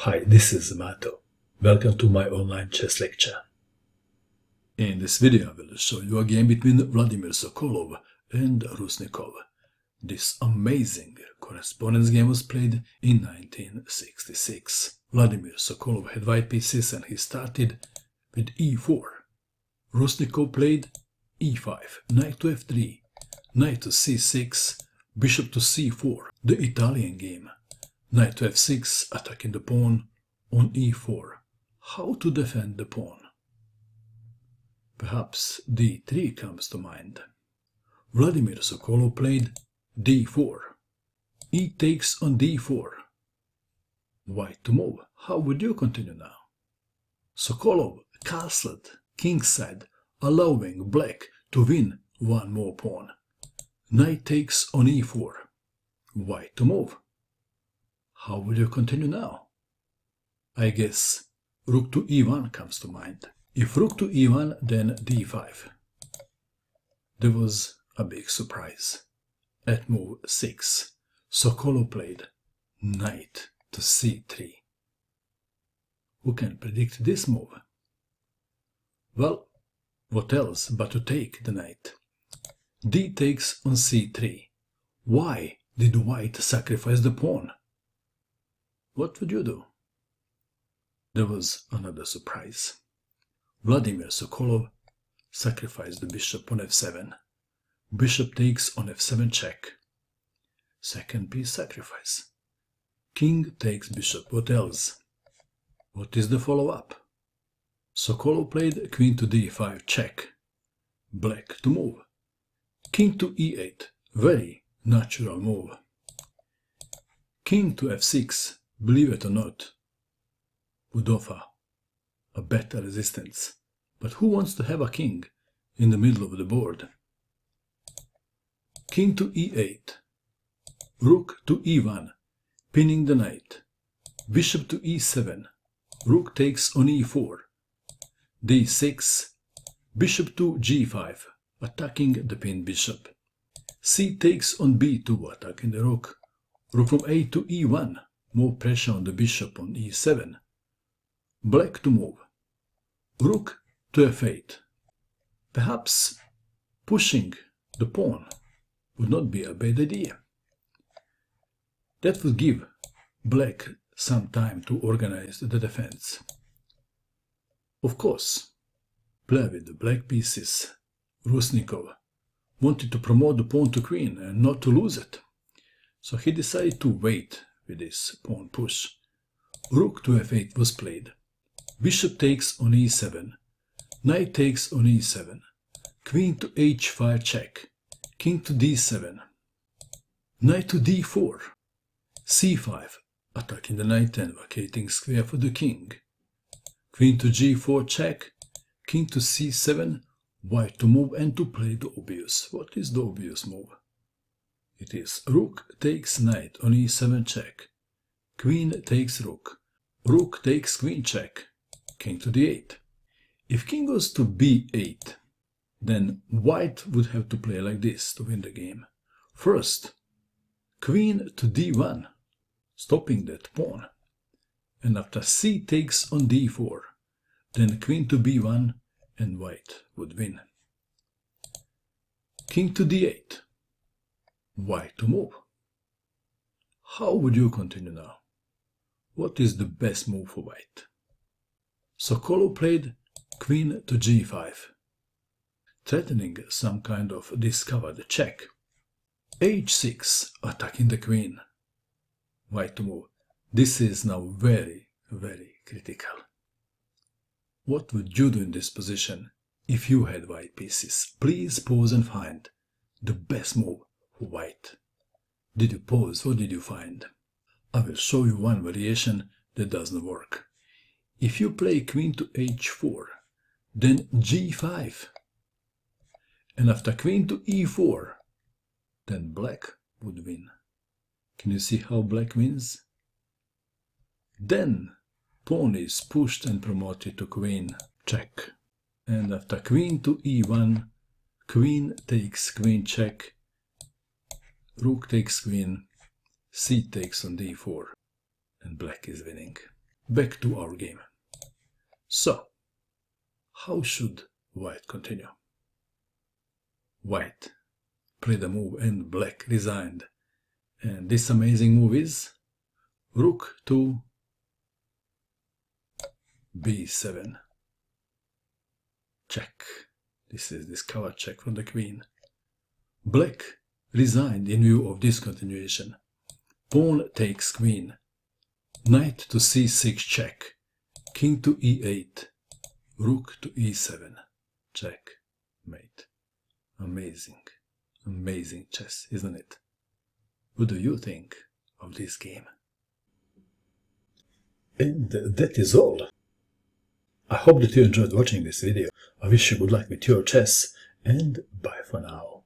Hi, this is Mato. Welcome to my online chess lecture. In this video I will show you a game between Vladimir Sokolov and Rusnikov. This amazing correspondence game was played in 1966. Vladimir Sokolov had white pieces and he started with e4. Rusnikov played e5, knight to f3, knight to c6, bishop to c4, the Italian game. Knight to f6, attacking the pawn on e4. How to defend the pawn? Perhaps d3 comes to mind. Vladimir Sokolov played d4. E takes on d4. White to move. How would you continue now? Sokolov castled kingside, allowing black to win one more pawn. Knight takes on e4. White to move. How will you continue now? I guess rook to e1 comes to mind. If rook to e1, then d5. There was a big surprise. At move 6, Sokolov played knight to c3. Who can predict this move? Well, what else but to take the knight? D takes on c3. Why did white sacrifice the pawn? What would you do? There was another surprise. Vladimir Sokolov sacrificed the bishop on f7. Bishop takes on f7 check. Second piece sacrifice. King takes bishop. What else? What is the follow-up? Sokolov played queen to d5 check. Black to move. King to e8. Very natural move. King to f6. Believe it or not, would offer a better resistance. But who wants to have a king in the middle of the board? King to e8. Rook to e1, pinning the knight. Bishop to e7. Rook takes on e4. d6. Bishop to g5, attacking the pinned bishop. C takes on b2, attacking the rook. Rook from a to e1. More pressure on the bishop on e7. Black to move. Rook to f8. Perhaps pushing the pawn would not be a bad idea. That would give black some time to organize the defense. Of course, play with the black pieces. Rusnikov wanted to promote the pawn to queen and not to lose it. So he decided to wait with this pawn push. Rook to f8 was played. Bishop takes on e7. Knight takes on e7. Queen to h5 check. King to d7. Knight to d4. c5, attacking the knight and vacating square for the king. Queen to g4 check. King to c7. White to move and to play the obvious. What is the obvious move? It is rook takes knight on e7 check. Queen takes rook. Rook takes queen check. King to d8. If king goes to b8, then white would have to play like this to win the game. First, queen to d1, stopping that pawn. And after c takes on d4, then queen to b1 and white would win. King to d8. White to move. How would you continue now? What is the best move for white? Sokolov played queen to g5, threatening some kind of discovered check. h6, attacking the queen. White to move. This is now very, very critical. What would you do in this position if you had white pieces? Please pause and find the best move for white. Did you pause? What did you find? I will show you one variation that doesn't work. If you play queen to h4, then g5, and after queen to e4, then black would win. Can you see how black wins? Then pawn is pushed and promoted to queen check. And after queen to e1, queen takes queen check, rook takes queen, c takes on d4, and black is winning. back to our game. So, how should white continue? White played a move and black resigned. And this amazing move is rook to b7. Check. This is discovered check from the queen. Black resigned in view of this continuation. Pawn takes queen. Knight to c6 check. King to e8. Rook to e7. Check. Mate. Amazing. Amazing chess, isn't it? What do you think of this game? And that is all. I hope that you enjoyed watching this video. I wish you good luck with your chess, and bye for now.